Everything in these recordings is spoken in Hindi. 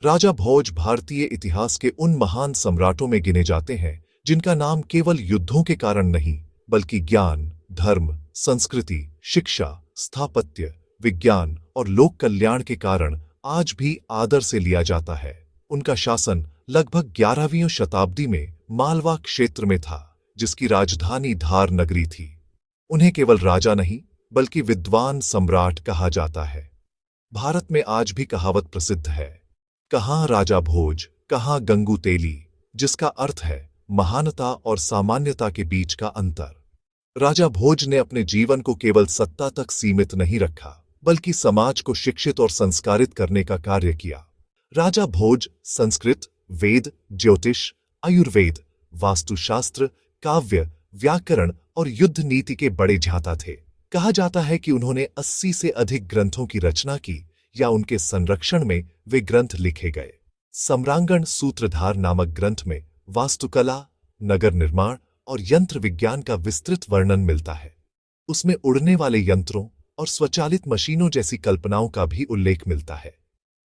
राजा भोज भारतीय इतिहास के उन महान सम्राटों में गिने जाते हैं जिनका नाम केवल युद्धों के कारण नहीं, बल्कि ज्ञान, धर्म, संस्कृति, शिक्षा, स्थापत्य, विज्ञान और लोक कल्याण के कारण आज भी आदर से लिया जाता है। उनका शासन लगभग 11वीं शताब्दी में मालवा क्षेत्र में था, जिसकी राजधानी धार नगरी थी। उन्हें केवल राजा नहीं, बल्कि विद्वान सम्राट कहा जाता है। भारत में आज भी कहावत प्रसिद्ध है, कहाँ राजा भोज, कहाँ गंगू तेली, जिसका अर्थ है महानता और सामान्यता के बीच का अंतर। राजा भोज ने अपने जीवन को केवल सत्ता तक सीमित नहीं रखा, बल्कि समाज को शिक्षित और संस्कारित करने का कार्य किया। राजा भोज संस्कृत, वेद, ज्योतिष, आयुर्वेद, वास्तुशास्त्र, काव्य, व्याकरण और युद्ध नीति के बड़े ज्ञाता थे। कहा जाता है कि उन्होंने 80 से अधिक ग्रंथों की रचना की या उनके संरक्षण में वे ग्रंथ लिखे गए। सम्रांगण सूत्रधार नामक ग्रंथ में वास्तुकला, नगर निर्माण और यंत्र विज्ञान का विस्तृत वर्णन मिलता है। उसमें उड़ने वाले यंत्रों और स्वचालित मशीनों जैसी कल्पनाओं का भी उल्लेख मिलता है,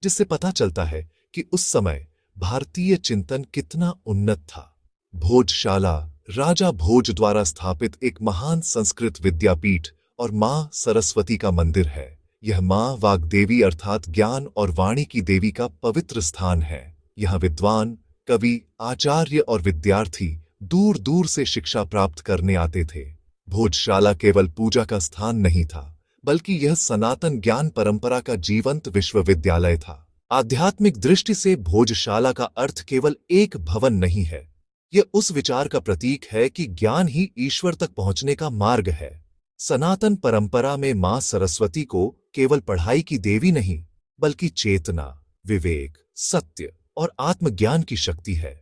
जिससे पता चलता है कि उस समय भारतीय चिंतन कितना उन्नत था। भोजशाला राजा भोज द्वारा स्थापित एक महान संस्कृत विद्यापीठ और मां सरस्वती का मंदिर है। यह मां वाग्देवी अर्थात ज्ञान और वाणी की देवी का पवित्र स्थान है। यहाँ विद्वान, कवि, आचार्य और विद्यार्थी दूर दूर से शिक्षा प्राप्त करने आते थे। भोजशाला केवल पूजा का स्थान नहीं था, बल्कि यह सनातन ज्ञान परंपरा का जीवंत विश्वविद्यालय था। आध्यात्मिक दृष्टि से भोजशाला का अर्थ केवल एक भवन नहीं है, यह उस विचार का प्रतीक है कि ज्ञान ही ईश्वर तक पहुंचने का मार्ग है। सनातन परंपरा में मां सरस्वती को केवल पढ़ाई की देवी नहीं, बल्कि चेतना, विवेक, सत्य और आत्मज्ञान की शक्ति है।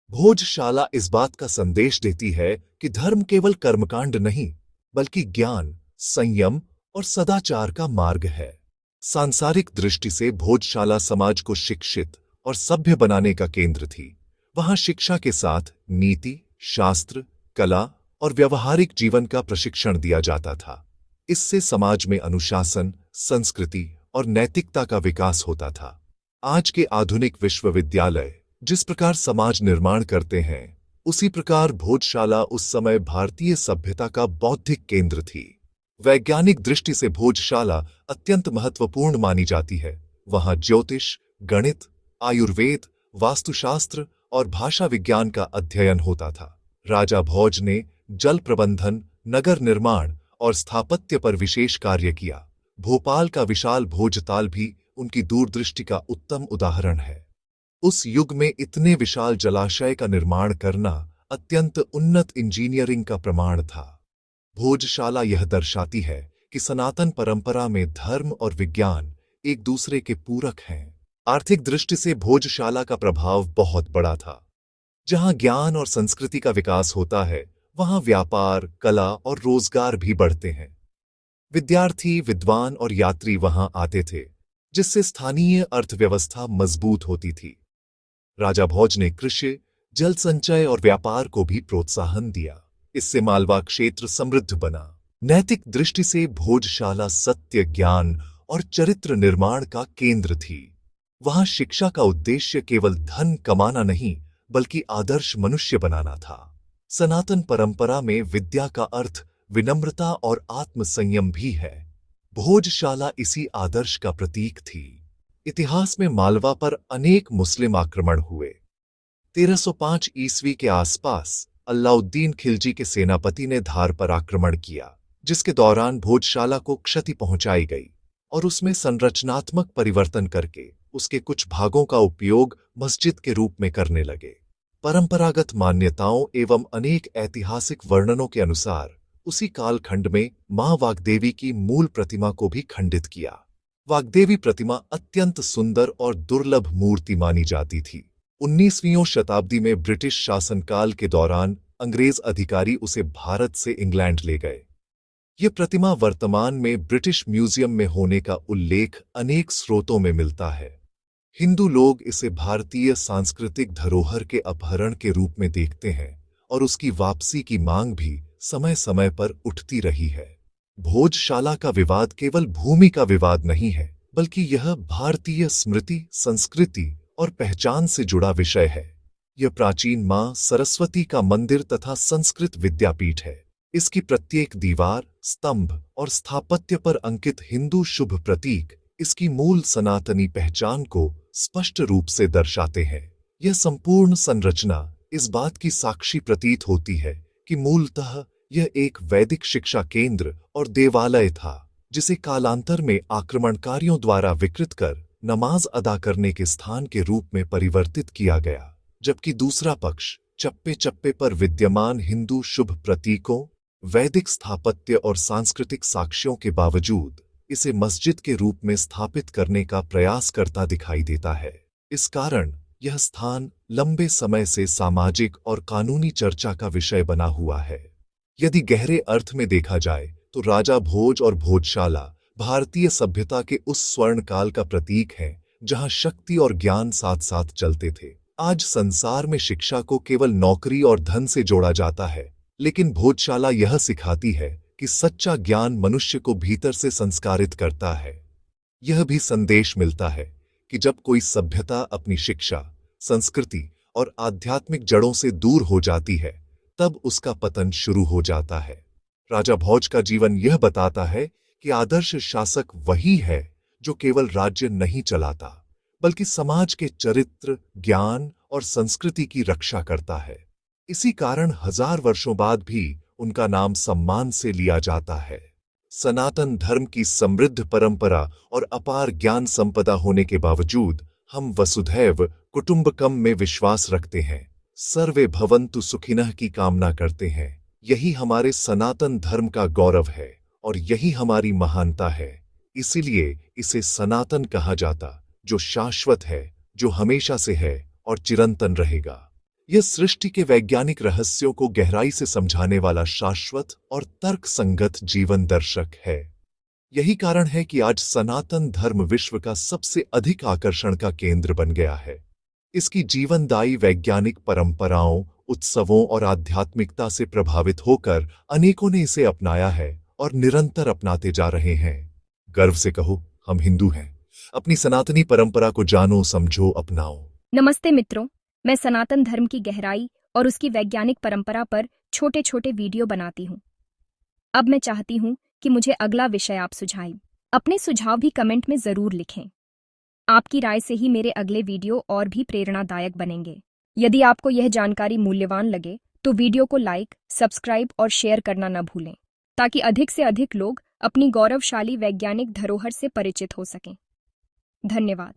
भोजशाला इस बात का संदेश देती है कि धर्म केवल कर्मकांड नहीं, बल्कि ज्ञान, संयम और सदाचार का मार्ग है। सांसारिक दृष्टि से भोजशाला समाज को शिक्षित और सभ्य बनाने का केंद्र थी। वहां शिक्षा के साथ नीति, शास्त्र, कला और व्यवहारिक जीवन का प्रशिक्षण दिया जाता था। इससे समाज में अनुशासन, संस्कृति और नैतिकता का विकास होता था। आज के आधुनिक विश्वविद्यालय जिस प्रकार समाज निर्माण करते हैं, उसी प्रकार भोजशाला उस समय भारतीय सभ्यता का बौद्धिक केंद्र थी। वैज्ञानिक दृष्टि से भोजशाला अत्यंत महत्वपूर्ण मानी जाती है। वहां ज्योतिष, गणित, आयुर्वेद, वास्तुशास्त्र और भाषा विज्ञान का अध्ययन होता था। राजा भोज ने जल प्रबंधन, नगर निर्माण और स्थापत्य पर विशेष कार्य किया। भोपाल का विशाल भोजताल भी उनकी दूरदृष्टि का उत्तम उदाहरण है। उस युग में इतने विशाल जलाशय का निर्माण करना अत्यंत उन्नत इंजीनियरिंग का प्रमाण था। भोजशाला यह दर्शाती है कि सनातन परंपरा में धर्म और विज्ञान एक दूसरे के पूरक हैं। आर्थिक दृष्टि से भोजशाला का प्रभाव बहुत बड़ा था। जहां ज्ञान और संस्कृति का विकास होता है, वहां व्यापार, कला और रोजगार भी बढ़ते हैं। विद्यार्थी, विद्वान और यात्री वहां आते थे, जिससे स्थानीय अर्थव्यवस्था मजबूत होती थी। राजा भोज ने कृषि, जल संचय और व्यापार को भी प्रोत्साहन दिया। इससे मालवा क्षेत्र समृद्ध बना। नैतिक दृष्टि से भोजशाला सत्य, ज्ञान और चरित्र निर्माण का केंद्र थी। वहां शिक्षा का उद्देश्य केवल धन कमाना नहीं, बल्कि आदर्श मनुष्य बनाना था। सनातन परंपरा में विद्या का अर्थ विनम्रता और आत्मसंयम भी है। भोजशाला इसी आदर्श का प्रतीक थी। इतिहास में मालवा पर अनेक मुस्लिम आक्रमण हुए। 1305 ईस्वी के आसपास अलाउद्दीन खिलजी के सेनापति ने धार पर आक्रमण किया, जिसके दौरान भोजशाला को क्षति पहुंचाई गई और उसमें संरचनात्मक परिवर्तन करके उसके कुछ भागों का उपयोग मस्जिद के रूप में करने लगे। परंपरागत मान्यताओं एवं अनेक ऐतिहासिक वर्णनों के अनुसार उसी कालखंड में मां वाग्देवी की मूल प्रतिमा को भी खंडित किया। वाग्देवी प्रतिमा अत्यंत सुंदर और दुर्लभ मूर्ति मानी जाती थी। 19वीं शताब्दी में ब्रिटिश शासनकाल के दौरान अंग्रेज अधिकारी उसे भारत से इंग्लैंड ले गए। ये प्रतिमा वर्तमान में ब्रिटिश म्यूजियम में होने का उल्लेख अनेक स्रोतों में मिलता है। हिंदू लोग इसे भारतीय सांस्कृतिक धरोहर के अपहरण के रूप में देखते हैं और उसकी वापसी की मांग भी समय समय पर उठती रही है। भोजशाला का विवाद केवल भूमि का विवाद नहीं है, बल्कि यह भारतीय स्मृति, संस्कृति और पहचान से जुड़ा विषय है। यह प्राचीन मां सरस्वती का मंदिर तथा संस्कृत विद्यापीठ है। इसकी प्रत्येक दीवार, स्तंभ और स्थापत्य पर अंकित हिंदू शुभ प्रतीक इसकी मूल सनातनी पहचान को स्पष्ट रूप से दर्शाते हैं। यह संपूर्ण संरचना इस बात की साक्षी प्रतीत होती है कि मूलतः यह एक वैदिक शिक्षा केंद्र और देवालय था, जिसे कालांतर में आक्रमणकारियों द्वारा विकृत कर नमाज अदा करने के स्थान के रूप में परिवर्तित किया गया। जबकि दूसरा पक्ष चप्पे चप्पे पर विद्यमान हिंदू शुभ प्रतीकों, वैदिक स्थापत्य और सांस्कृतिक साक्ष्यों के बावजूद इसे मस्जिद के रूप में स्थापित करने का प्रयास करता दिखाई देता है। इस कारण यह स्थान लंबे समय से सामाजिक और कानूनी चर्चा का विषय बना हुआ है। यदि गहरे अर्थ में देखा जाए तो राजा भोज और भोजशाला भारतीय सभ्यता के उस स्वर्ण काल का प्रतीक है जहां शक्ति और ज्ञान साथ साथ चलते थे। आज संसार में शिक्षा को केवल नौकरी और धन से जोड़ा जाता है, लेकिन भोजशाला यह सिखाती है कि सच्चा ज्ञान मनुष्य को भीतर से संस्कारित करता है। यह भी संदेश मिलता है कि जब कोई सभ्यता अपनी शिक्षा, संस्कृति और आध्यात्मिक जड़ों से दूर हो जाती है, तब उसका पतन शुरू हो जाता है। राजा भोज का जीवन यह बताता है कि आदर्श शासक वही है जो केवल राज्य नहीं चलाता, बल्कि समाज के चरित्र, ज्ञान और संस्कृति की रक्षा करता है। इसी कारण हजार वर्षों बाद भी उनका नाम सम्मान से लिया जाता है। सनातन धर्म की समृद्ध परंपरा और अपार ज्ञान संपदा होने के बावजूद हम वसुधैव कुटुंबकम में विश्वास रखते हैं, सर्वे भवन्तु सुखिनः की कामना करते हैं। यही हमारे सनातन धर्म का गौरव है और यही हमारी महानता है। इसीलिए इसे सनातन कहा जाता, जो शाश्वत है, जो हमेशा से है और चिरंतन रहेगा। यह सृष्टि के वैज्ञानिक रहस्यों को गहराई से समझाने वाला शाश्वत और तर्कसंगत जीवन दर्शक है। यही कारण है कि आज सनातन धर्म विश्व का सबसे अधिक आकर्षण का केंद्र बन गया है। इसकी जीवनदायी वैज्ञानिक परंपराओं, उत्सवों और आध्यात्मिकता से प्रभावित होकर अनेकों ने इसे अपनाया है और निरंतर अपनाते जा रहे हैं। गर्व से कहो, हम हिंदू हैं। अपनी सनातनी परंपरा को जानो, समझो, अपनाओ। नमस्ते मित्रों, मैं सनातन धर्म की गहराई और उसकी वैज्ञानिक परंपरा पर छोटे छोटे वीडियो बनाती हूँ। अब मैं चाहती हूँ कि मुझे अगला विषय आप सुझाएं। अपने सुझाव भी कमेंट में जरूर लिखें। आपकी राय से ही मेरे अगले वीडियो और भी प्रेरणादायक बनेंगे। यदि आपको यह जानकारी मूल्यवान लगे तो वीडियो को लाइक, सब्सक्राइब और शेयर करना न भूलें, ताकि अधिक से अधिक लोग अपनी गौरवशाली वैज्ञानिक धरोहर से परिचित हो सकें। धन्यवाद।